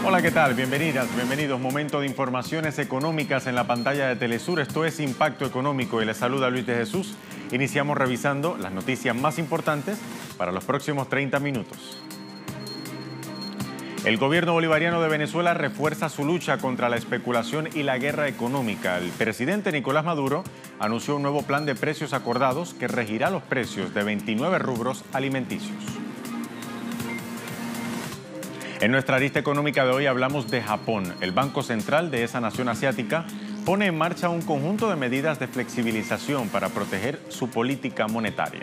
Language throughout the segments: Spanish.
Hola, ¿qué tal? Bienvenidas, bienvenidos. Momento de informaciones económicas en la pantalla de Telesur. Esto es Impacto Económico y les saluda Luis de Jesús. Iniciamos revisando las noticias más importantes para los próximos 30 minutos. El gobierno bolivariano de Venezuela refuerza su lucha contra la especulación y la guerra económica. El presidente Nicolás Maduro anunció un nuevo plan de precios acordados que regirá los precios de 29 rubros alimenticios. En nuestra arista económica de hoy hablamos de Japón. El Banco Central de esa nación asiática pone en marcha un conjunto de medidas de flexibilización para proteger su política monetaria.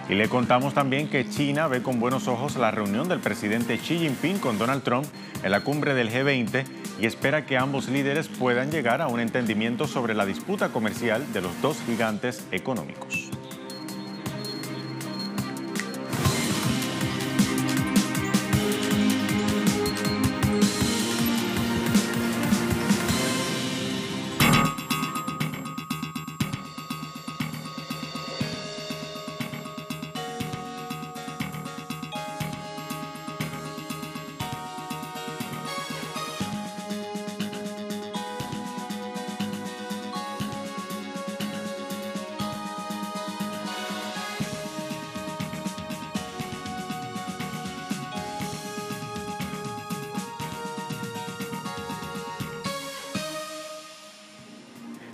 Y le contamos también que China ve con buenos ojos la reunión del presidente Xi Jinping con Donald Trump en la cumbre del G20 y espera que ambos líderes puedan llegar a un entendimiento sobre la disputa comercial de los dos gigantes económicos.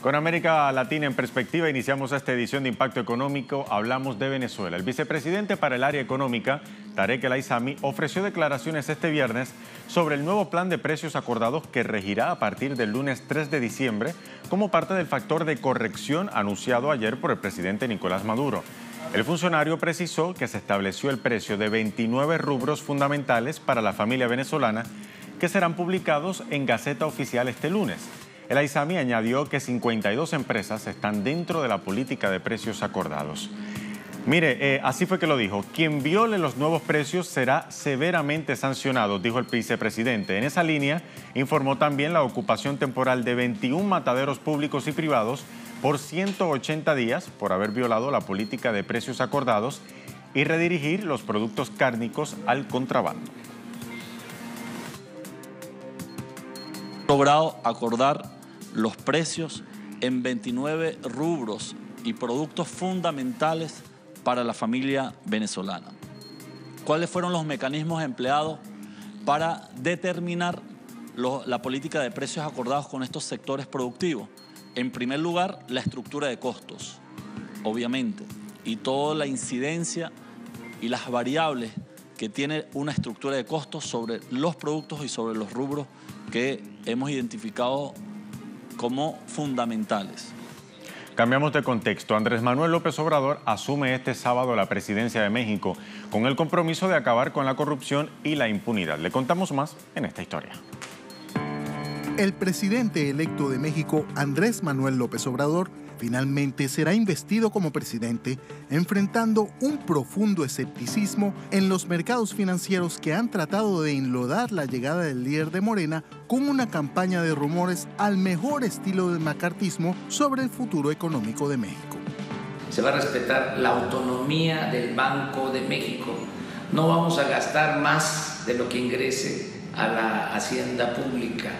Con América Latina en perspectiva, iniciamos esta edición de Impacto Económico. Hablamos de Venezuela. El vicepresidente para el área económica, Tarek El Aissami, ofreció declaraciones este viernes sobre el nuevo plan de precios acordados que regirá a partir del lunes 3 de diciembre como parte del factor de corrección anunciado ayer por el presidente Nicolás Maduro. El funcionario precisó que se estableció el precio de 29 rubros fundamentales para la familia venezolana que serán publicados en Gaceta Oficial este lunes. El Aissami añadió que 52 empresas están dentro de la política de precios acordados. Mire, así fue que lo dijo. Quien viole los nuevos precios será severamente sancionado, dijo el vicepresidente. En esa línea, informó también la ocupación temporal de 21 mataderos públicos y privados por 180 días por haber violado la política de precios acordados y redirigir los productos cárnicos al contrabando. Logrado acordar los precios en 29 rubros y productos fundamentales para la familia venezolana. ¿Cuáles fueron los mecanismos empleados para determinar la política de precios acordados con estos sectores productivos? En primer lugar, la estructura de costos, obviamente, y toda la incidencia y las variables que tiene una estructura de costos sobre los productos y sobre los rubros que hemos identificado como fundamentales. Cambiamos de contexto. Andrés Manuel López Obrador asume este sábado la presidencia de México con el compromiso de acabar con la corrupción y la impunidad. Le contamos más en esta historia. El presidente electo de México, Andrés Manuel López Obrador, finalmente será investido como presidente, enfrentando un profundo escepticismo en los mercados financieros que han tratado de enlodar la llegada del líder de Morena con una campaña de rumores al mejor estilo del macartismo sobre el futuro económico de México. Se va a respetar la autonomía del Banco de México. No vamos a gastar más de lo que ingrese a la hacienda pública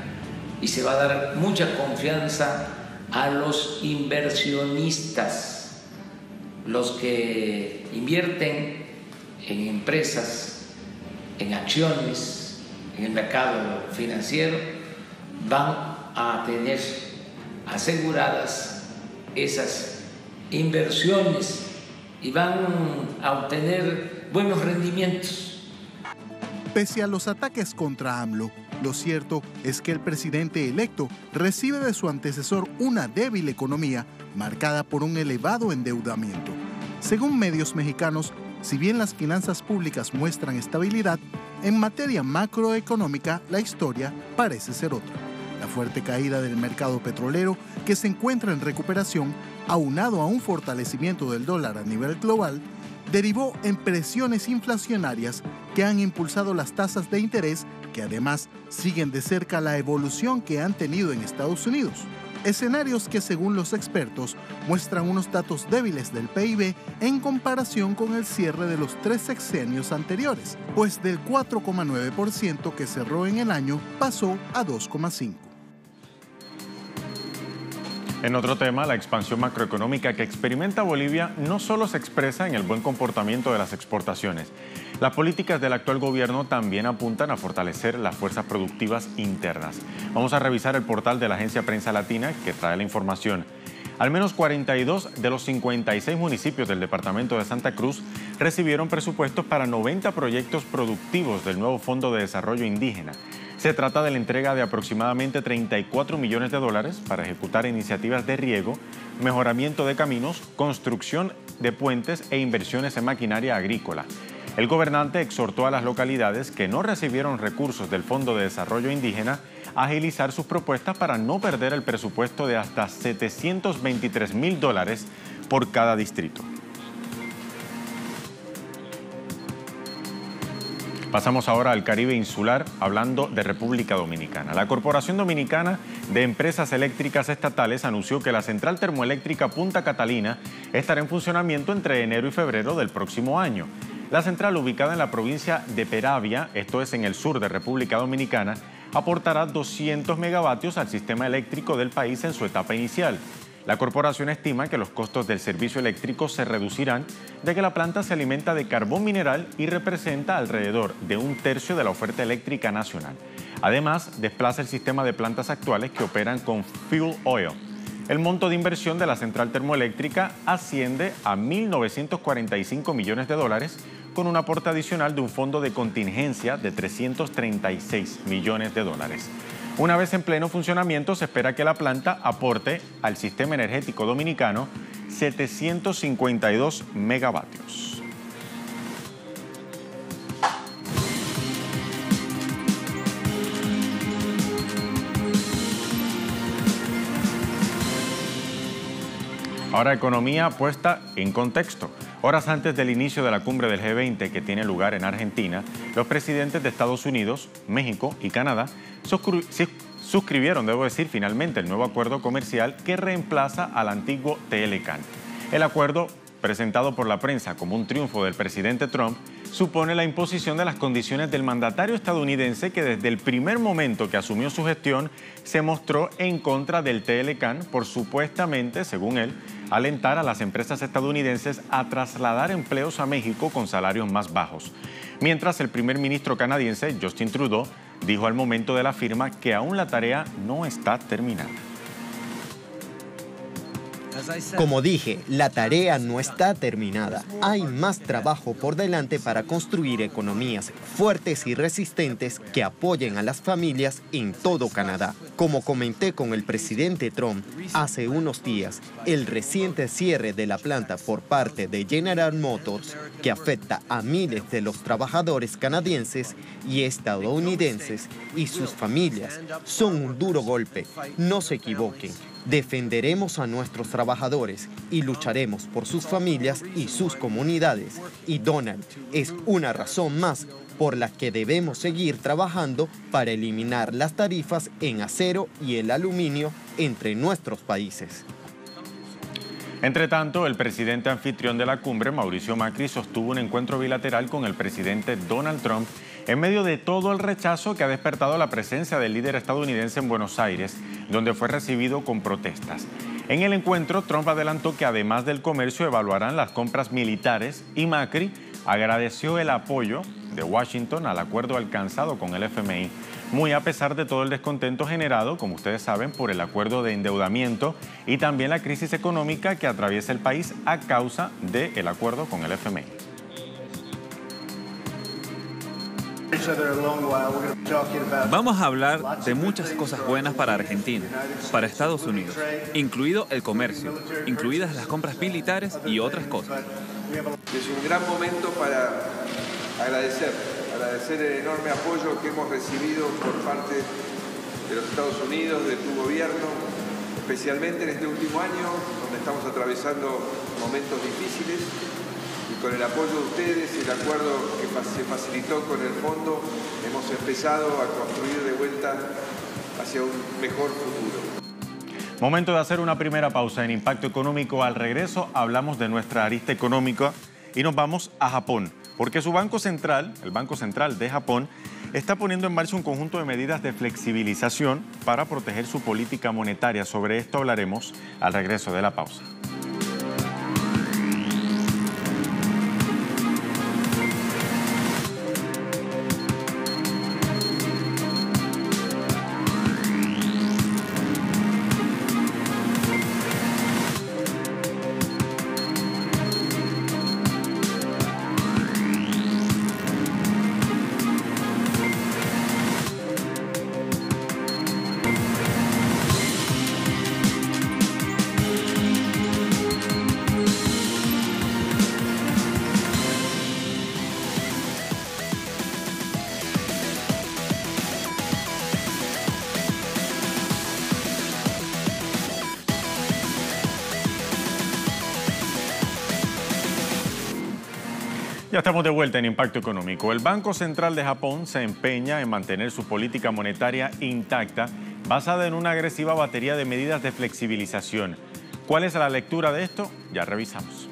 y se va a dar mucha confianza a los inversionistas, los que invierten en empresas, en acciones, en el mercado financiero, van a tener aseguradas esas inversiones y van a obtener buenos rendimientos. Pese a los ataques contra AMLO, lo cierto es que el presidente electo recibe de su antecesor una débil economía marcada por un elevado endeudamiento. Según medios mexicanos, si bien las finanzas públicas muestran estabilidad, en materia macroeconómica la historia parece ser otra. La fuerte caída del mercado petrolero, que se encuentra en recuperación, aunado a un fortalecimiento del dólar a nivel global, derivó en presiones inflacionarias que han impulsado las tasas de interés, que además siguen de cerca la evolución que han tenido en Estados Unidos. Escenarios que, según los expertos, muestran unos datos débiles del PIB en comparación con el cierre de los 3 sexenios anteriores, pues del 4,9% que cerró en el año pasó a 2,5%. En otro tema, la expansión macroeconómica que experimenta Bolivia no solo se expresa en el buen comportamiento de las exportaciones. Las políticas del actual gobierno también apuntan a fortalecer las fuerzas productivas internas. Vamos a revisar el portal de la agencia Prensa Latina que trae la información. Al menos 42 de los 56 municipios del departamento de Santa Cruz recibieron presupuestos para 90 proyectos productivos del nuevo Fondo de Desarrollo Indígena. Se trata de la entrega de aproximadamente 34 millones de dólares para ejecutar iniciativas de riego, mejoramiento de caminos, construcción de puentes e inversiones en maquinaria agrícola. El gobernante exhortó a las localidades que no recibieron recursos del Fondo de Desarrollo Indígena a agilizar sus propuestas para no perder el presupuesto de hasta $723,000 por cada distrito. Pasamos ahora al Caribe insular, hablando de República Dominicana. La Corporación Dominicana de Empresas Eléctricas Estatales anunció que la central termoeléctrica Punta Catalina estará en funcionamiento entre enero y febrero del próximo año. La central, ubicada en la provincia de Peravia, esto es en el sur de República Dominicana, aportará 200 megavatios al sistema eléctrico del país en su etapa inicial. La corporación estima que los costos del servicio eléctrico se reducirán, ya que la planta se alimenta de carbón mineral y representa alrededor de 1/3 de la oferta eléctrica nacional. Además, desplaza el sistema de plantas actuales que operan con fuel oil. El monto de inversión de la central termoeléctrica asciende a $1.945 millones, con un aporte adicional de un fondo de contingencia de $336 millones. Una vez en pleno funcionamiento, se espera que la planta aporte al sistema energético dominicano 752 megavatios. Ahora, economía puesta en contexto. Horas antes del inicio de la cumbre del G20 que tiene lugar en Argentina, los presidentes de Estados Unidos, México y Canadá suscribieron, finalmente el nuevo acuerdo comercial que reemplaza al antiguo TLCAN. El acuerdo, presentado por la prensa como un triunfo del presidente Trump, supone la imposición de las condiciones del mandatario estadounidense que desde el primer momento que asumió su gestión se mostró en contra del TLCAN por supuestamente, según él, alentar a las empresas estadounidenses a trasladar empleos a México con salarios más bajos. Mientras el primer ministro canadiense, Justin Trudeau, dijo al momento de la firma que aún la tarea no está terminada. Como dije, la tarea no está terminada. Hay más trabajo por delante para construir economías fuertes y resistentes que apoyen a las familias en todo Canadá. Como comenté con el presidente Trump hace unos días, el reciente cierre de la planta por parte de General Motors, que afecta a miles de los trabajadores canadienses y estadounidenses y sus familias, son un duro golpe. No se equivoquen. Defenderemos a nuestros trabajadores y lucharemos por sus familias y sus comunidades. Y Donald es una razón más por la que debemos seguir trabajando para eliminar las tarifas en acero y el aluminio entre nuestros países. Entre tanto, el presidente anfitrión de la cumbre, Mauricio Macri, sostuvo un encuentro bilateral con el presidente Donald Trump en medio de todo el rechazo que ha despertado la presencia del líder estadounidense en Buenos Aires, donde fue recibido con protestas. En el encuentro, Trump adelantó que además del comercio evaluarán las compras militares y Macri agradeció el apoyo de Washington al acuerdo alcanzado con el FMI, muy a pesar de todo el descontento generado, como ustedes saben, por el acuerdo de endeudamiento y también la crisis económica que atraviesa el país a causa del acuerdo con el FMI. Vamos a hablar de muchas cosas buenas para Argentina, para Estados Unidos, incluido el comercio, incluidas las compras militares y otras cosas. Es un gran momento para agradecer el enorme apoyo que hemos recibido por parte de los Estados Unidos, de tu gobierno, especialmente en este último año, donde estamos atravesando momentos difíciles. Y con el apoyo de ustedes y el acuerdo que se facilitó con el fondo, hemos empezado a construir de vuelta hacia un mejor futuro. Momento de hacer una primera pausa en Impacto Económico. Al regreso hablamos de nuestra arista económica y nos vamos a Japón, porque su Banco Central, el Banco Central de Japón, está poniendo en marcha un conjunto de medidas de flexibilización para proteger su política monetaria. Sobre esto hablaremos al regreso de la pausa. Ya estamos de vuelta en Impacto Económico. El Banco Central de Japón se empeña en mantener su política monetaria intacta, basada en una agresiva batería de medidas de flexibilización. ¿Cuál es la lectura de esto? Ya revisamos.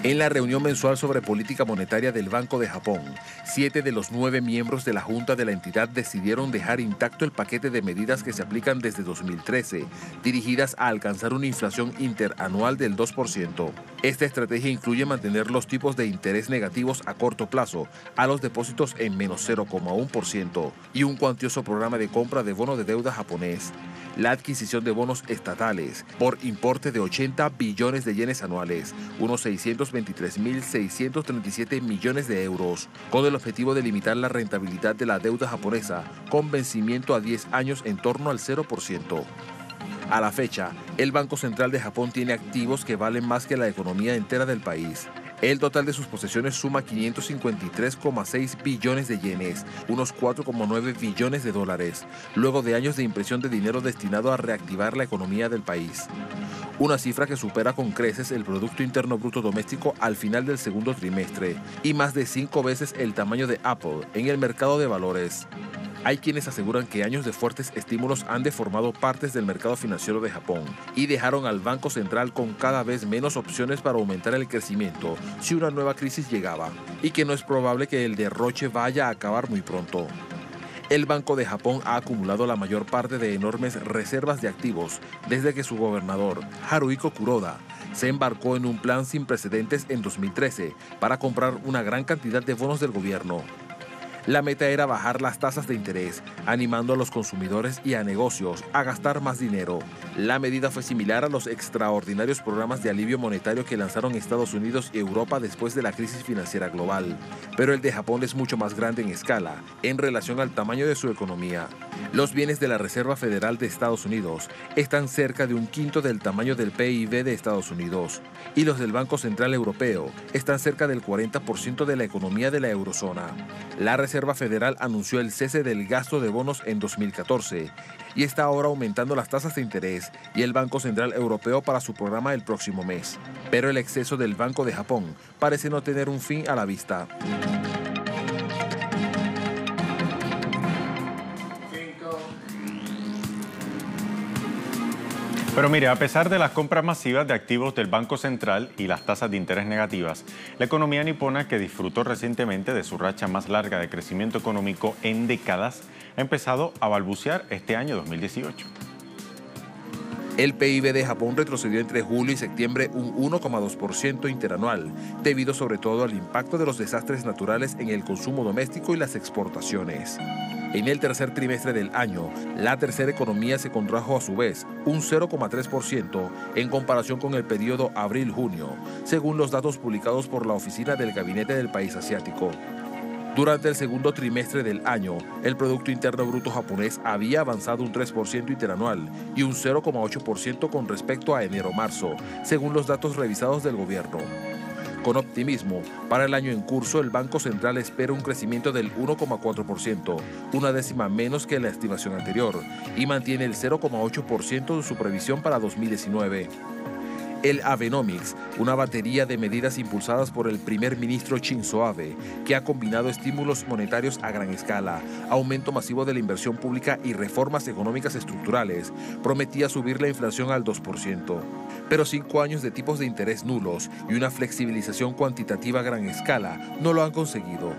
En la reunión mensual sobre política monetaria del Banco de Japón, 7 de los 9 miembros de la Junta de la entidad decidieron dejar intacto el paquete de medidas que se aplican desde 2013, dirigidas a alcanzar una inflación interanual del 2%. Esta estrategia incluye mantener los tipos de interés negativos a corto plazo a los depósitos en menos 0,1% y un cuantioso programa de compra de bonos de deuda japonés. La adquisición de bonos estatales por importe de 80 billones de yenes anuales, unos 623.637 millones de euros, con el objetivo de limitar la rentabilidad de la deuda japonesa con vencimiento a 10 años en torno al 0%. A la fecha, el Banco Central de Japón tiene activos que valen más que la economía entera del país. El total de sus posesiones suma 553,6 billones de yenes, unos 4,9 billones de dólares, luego de años de impresión de dinero destinado a reactivar la economía del país. Una cifra que supera con creces el Producto Interno Bruto Doméstico al final del segundo trimestre y más de 5 veces el tamaño de Apple en el mercado de valores. Hay quienes aseguran que años de fuertes estímulos han deformado partes del mercado financiero de Japón y dejaron al Banco Central con cada vez menos opciones para aumentar el crecimiento si una nueva crisis llegaba, y que no es probable que el derroche vaya a acabar muy pronto. El Banco de Japón ha acumulado la mayor parte de enormes reservas de activos desde que su gobernador, Haruhiko Kuroda, se embarcó en un plan sin precedentes en 2013 para comprar una gran cantidad de bonos del gobierno. La meta era bajar las tasas de interés, animando a los consumidores y a negocios a gastar más dinero. La medida fue similar a los extraordinarios programas de alivio monetario que lanzaron Estados Unidos y Europa después de la crisis financiera global. Pero el de Japón es mucho más grande en escala, en relación al tamaño de su economía. Los bienes de la Reserva Federal de Estados Unidos están cerca de un quinto del tamaño del PIB de Estados Unidos, y los del Banco Central Europeo están cerca del 40% de la economía de la eurozona. La Reserva Federal anunció el cese del gasto de bonos en 2014 y está ahora aumentando las tasas de interés y el Banco Central Europeo para su programa el próximo mes. Pero el exceso del Banco de Japón parece no tener un fin a la vista. Pero mire, a pesar de las compras masivas de activos del Banco Central y las tasas de interés negativas, la economía nipona, que disfrutó recientemente de su racha más larga de crecimiento económico en décadas, ha empezado a balbucear este año 2018. El PIB de Japón retrocedió entre julio y septiembre un 1,2% interanual, debido sobre todo al impacto de los desastres naturales en el consumo doméstico y las exportaciones. En el tercer trimestre del año, la tercera economía se contrajo a su vez un 0,3% en comparación con el periodo abril-junio, según los datos publicados por la Oficina del Gabinete del País Asiático. Durante el segundo trimestre del año, el Producto Interno Bruto japonés había avanzado un 3% interanual y un 0,8% con respecto a enero-marzo, según los datos revisados del gobierno. Con optimismo, para el año en curso, el Banco Central espera un crecimiento del 1,4%, una décima menos que la estimación anterior, y mantiene el 0,8% de su previsión para 2019. El Abenomics, una batería de medidas impulsadas por el primer ministro Shinzo Abe, que ha combinado estímulos monetarios a gran escala, aumento masivo de la inversión pública y reformas económicas estructurales, prometía subir la inflación al 2%. Pero 5 años de tipos de interés nulos y una flexibilización cuantitativa a gran escala no lo han conseguido.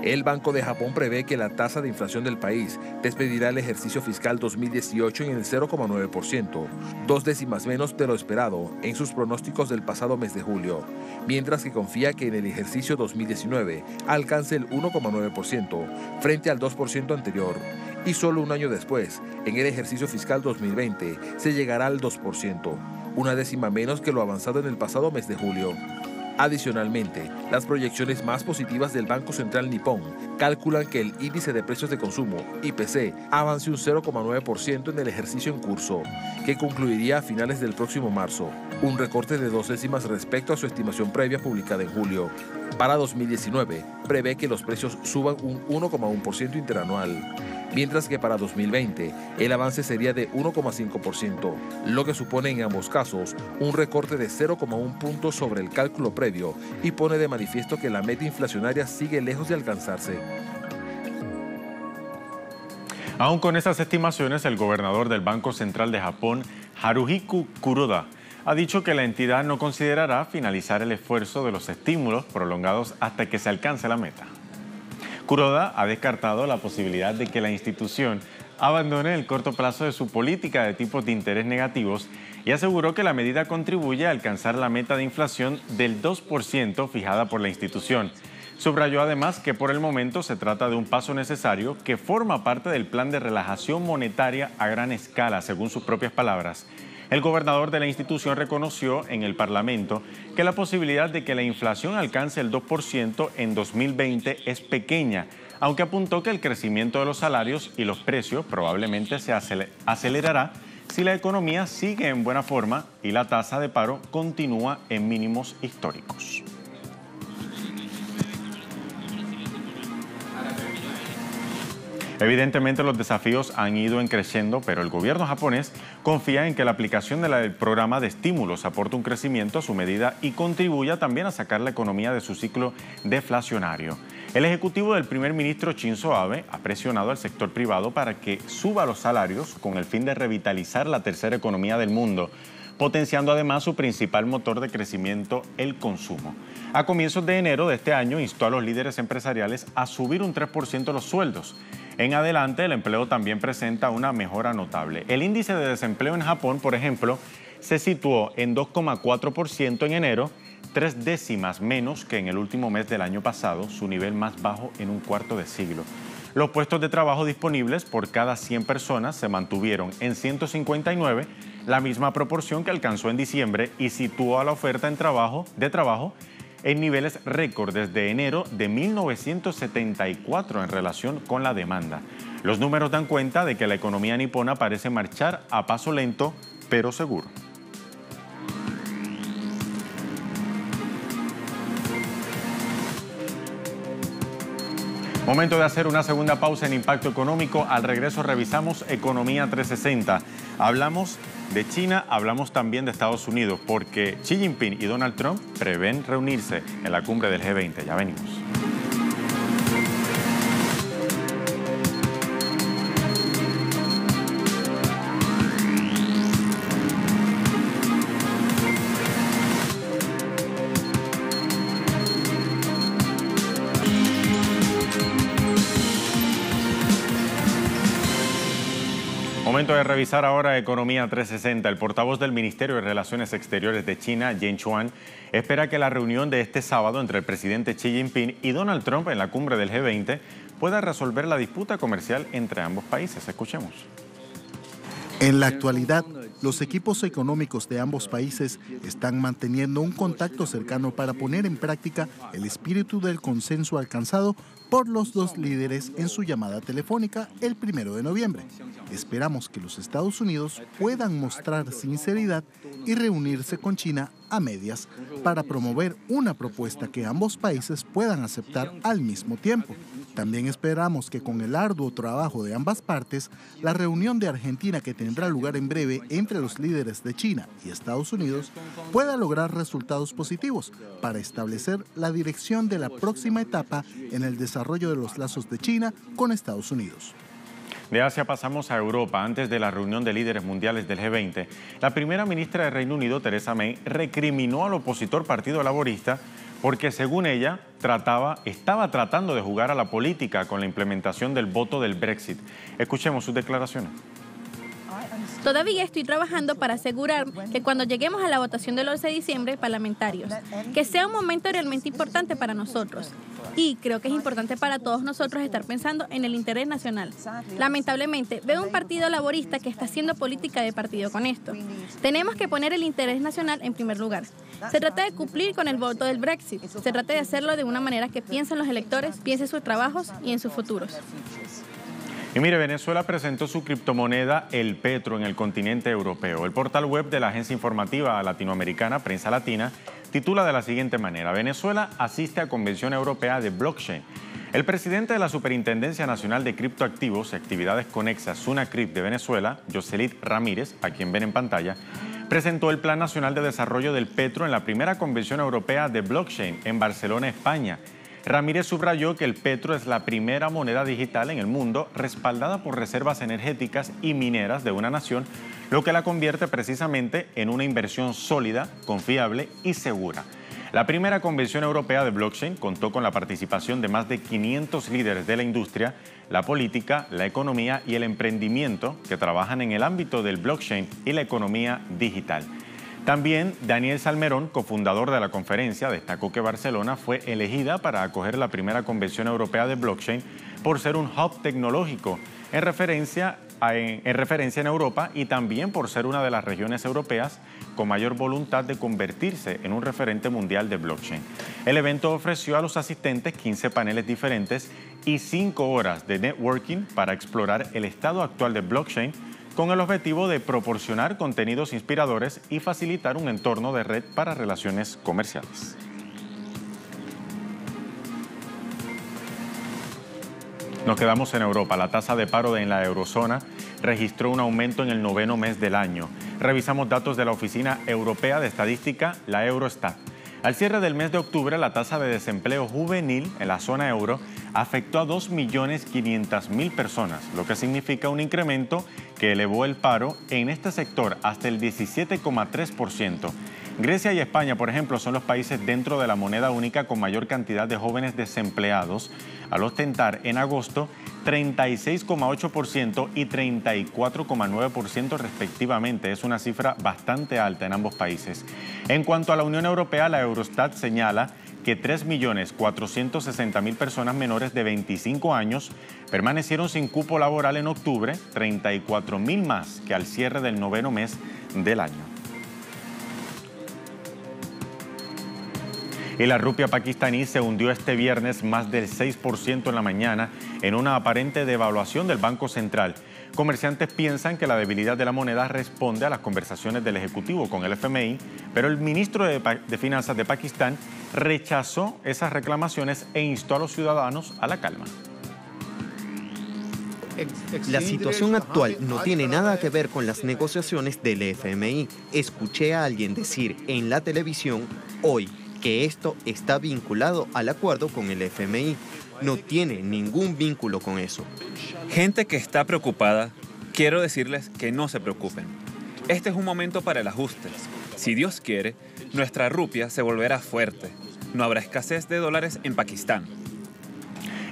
El Banco de Japón prevé que la tasa de inflación del país despedirá el ejercicio fiscal 2018 en el 0,9%, 2 décimas menos de lo esperado en sus pronósticos del pasado mes de julio, mientras que confía que en el ejercicio 2019 alcance el 1,9% frente al 2% anterior, y solo un año después, en el ejercicio fiscal 2020, se llegará al 2%, una décima menos que lo avanzado en el pasado mes de julio. Adicionalmente, las proyecciones más positivas del Banco Central Nipón calculan que el índice de precios de consumo, IPC, avance un 0,9% en el ejercicio en curso, que concluiría a finales del próximo marzo, un recorte de 2 décimas respecto a su estimación previa publicada en julio. Para 2019, prevé que los precios suban un 1,1% interanual, mientras que para 2020 el avance sería de 1,5%, lo que supone en ambos casos un recorte de 0,1 puntos sobre el cálculo previo y pone de manifiesto que la meta inflacionaria sigue lejos de alcanzarse. Aún con estas estimaciones, el gobernador del Banco Central de Japón, Haruhiko Kuroda, ha dicho que la entidad no considerará finalizar el esfuerzo de los estímulos prolongados hasta que se alcance la meta. Kuroda ha descartado la posibilidad de que la institución abandone en el corto plazo de su política de tipos de interés negativos y aseguró que la medida contribuye a alcanzar la meta de inflación del 2% fijada por la institución. Subrayó además que por el momento se trata de un paso necesario que forma parte del plan de relajación monetaria a gran escala, según sus propias palabras. El gobernador de la institución reconoció en el Parlamento que la posibilidad de que la inflación alcance el 2% en 2020 es pequeña, aunque apuntó que el crecimiento de los salarios y los precios probablemente se acelerará si la economía sigue en buena forma y la tasa de paro continúa en mínimos históricos. Evidentemente los desafíos han ido creciendo, pero el gobierno japonés confía en que la aplicación del programa de estímulos aporte un crecimiento a su medida y contribuya también a sacar la economía de su ciclo deflacionario. El ejecutivo del primer ministro Shinzo Abe ha presionado al sector privado para que suba los salarios con el fin de revitalizar la tercera economía del mundo, potenciando además su principal motor de crecimiento, el consumo. A comienzos de enero de este año instó a los líderes empresariales a subir un 3% los sueldos. En adelante, el empleo también presenta una mejora notable. El índice de desempleo en Japón, por ejemplo, se situó en 2,4% en enero, 3 décimas menos que en el último mes del año pasado, su nivel más bajo en un cuarto de siglo. Los puestos de trabajo disponibles por cada 100 personas se mantuvieron en 159, la misma proporción que alcanzó en diciembre y situó a la oferta de trabajo en niveles récord desde enero de 1974 en relación con la demanda. Los números dan cuenta de que la economía nipona parece marchar a paso lento, pero seguro. Momento de hacer una segunda pausa en Impacto Económico. Al regreso revisamos Economía 360. Hablamos de China, hablamos también de Estados Unidos, porque Xi Jinping y Donald Trump prevén reunirse en la cumbre del G20. Ya venimos. Momento de revisar ahora Economía 360. El portavoz del Ministerio de Relaciones Exteriores de China, Jane Chuan, espera que la reunión de este sábado entre el presidente Xi Jinping y Donald Trump en la cumbre del G20 pueda resolver la disputa comercial entre ambos países. Escuchemos. En la actualidad, los equipos económicos de ambos países están manteniendo un contacto cercano para poner en práctica el espíritu del consenso alcanzado por los dos líderes en su llamada telefónica el 1 de noviembre. Esperamos que los Estados Unidos puedan mostrar sinceridad y reunirse con China a medias para promover una propuesta que ambos países puedan aceptar al mismo tiempo. También esperamos que con el arduo trabajo de ambas partes, la reunión de Argentina que tendrá lugar en breve entre los líderes de China y Estados Unidos pueda lograr resultados positivos para establecer la dirección de la próxima etapa en el desarrollo de los lazos de China con Estados Unidos. De Asia pasamos a Europa. Antes de la reunión de líderes mundiales del G20, la primera ministra de Reino Unido, Theresa May, recriminó al opositor Partido Laborista porque, según ella, estaba tratando de jugar a la política con la implementación del voto del Brexit. Escuchemos sus declaraciones. Todavía estoy trabajando para asegurar que cuando lleguemos a la votación del 11 de diciembre, parlamentarios, que sea un momento realmente importante para nosotros. Y creo que es importante para todos nosotros estar pensando en el interés nacional. Lamentablemente, veo un partido laborista que está haciendo política de partido con esto. Tenemos que poner el interés nacional en primer lugar. Se trata de cumplir con el voto del Brexit. Se trata de hacerlo de una manera que piensen los electores, piensen sus trabajos y en sus futuros. Y mire, Venezuela presentó su criptomoneda, el Petro, en el continente europeo. El portal web de la agencia informativa latinoamericana, Prensa Latina, titula de la siguiente manera: Venezuela asiste a Convención Europea de Blockchain. El presidente de la Superintendencia Nacional de Criptoactivos y Actividades Conexas, SUNACRIP de Venezuela, Yoselit Ramírez, a quien ven en pantalla, presentó el Plan Nacional de Desarrollo del Petro en la primera Convención Europea de Blockchain en Barcelona, España. Ramírez subrayó que el Petro es la primera moneda digital en el mundo respaldada por reservas energéticas y mineras de una nación, lo que la convierte precisamente en una inversión sólida, confiable y segura. La primera Convención Europea de Blockchain contó con la participación de más de 500 líderes de la industria, la política, la economía y el emprendimiento que trabajan en el ámbito del blockchain y la economía digital. También Daniel Salmerón, cofundador de la conferencia, destacó que Barcelona fue elegida para acoger la primera Convención Europea de Blockchain por ser un hub tecnológico en referencia en Europa y también por ser una de las regiones europeas con mayor voluntad de convertirse en un referente mundial de blockchain. El evento ofreció a los asistentes 15 paneles diferentes y 5 horas de networking para explorar el estado actual de blockchain, con el objetivo de proporcionar contenidos inspiradores y facilitar un entorno de red para relaciones comerciales. Nos quedamos en Europa. La tasa de paro en la eurozona registró un aumento en el 9º mes del año. Revisamos datos de la Oficina Europea de Estadística, la Eurostat. Al cierre del mes de octubre, la tasa de desempleo juvenil en la zona euro afectó a 2.500.000 personas, lo que significa un incremento que elevó el paro en este sector hasta el 17,3%. Grecia y España, por ejemplo, son los países dentro de la moneda única con mayor cantidad de jóvenes desempleados, al ostentar en agosto 36,8% y 34,9% respectivamente. Es una cifra bastante alta en ambos países. En cuanto a la Unión Europea, la Eurostat señala que 3.460.000 personas menores de 25 años permanecieron sin cupo laboral en octubre, 34.000 más que al cierre del 9º mes del año. Y la rupia pakistaní se hundió este viernes más del 6% en la mañana en una aparente devaluación del Banco Central. Comerciantes piensan que la debilidad de la moneda responde a las conversaciones del Ejecutivo con el FMI, pero el ministro de Finanzas de Pakistán rechazó esas reclamaciones e instó a los ciudadanos a la calma. La situación actual no tiene nada que ver con las negociaciones del FMI. Escuché a alguien decir en la televisión hoy que esto está vinculado al acuerdo con el FMI. No tiene ningún vínculo con eso. Gente que está preocupada, quiero decirles que no se preocupen. Este es un momento para el ajuste. Si Dios quiere, nuestra rupia se volverá fuerte. No habrá escasez de dólares en Pakistán.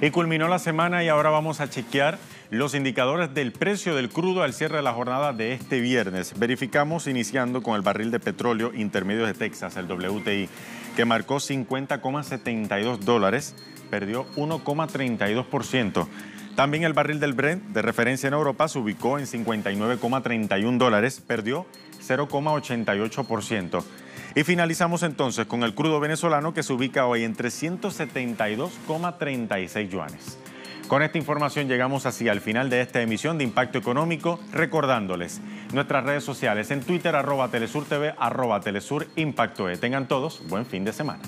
Y culminó la semana y ahora vamos a chequear los indicadores del precio del crudo al cierre de la jornada de este viernes. Verificamos iniciando con el barril de petróleo intermedio de Texas, el WTI, que marcó $50,72, perdió 1,32%. También el barril del Brent de referencia en Europa se ubicó en $59,31, perdió 0,88%. Y finalizamos entonces con el crudo venezolano que se ubica hoy en 372,36 yuanes. Con esta información llegamos así al final de esta emisión de Impacto Económico, recordándoles nuestras redes sociales en Twitter, @TelesurTV, @TelesurImpactoE. Tengan todos buen fin de semana.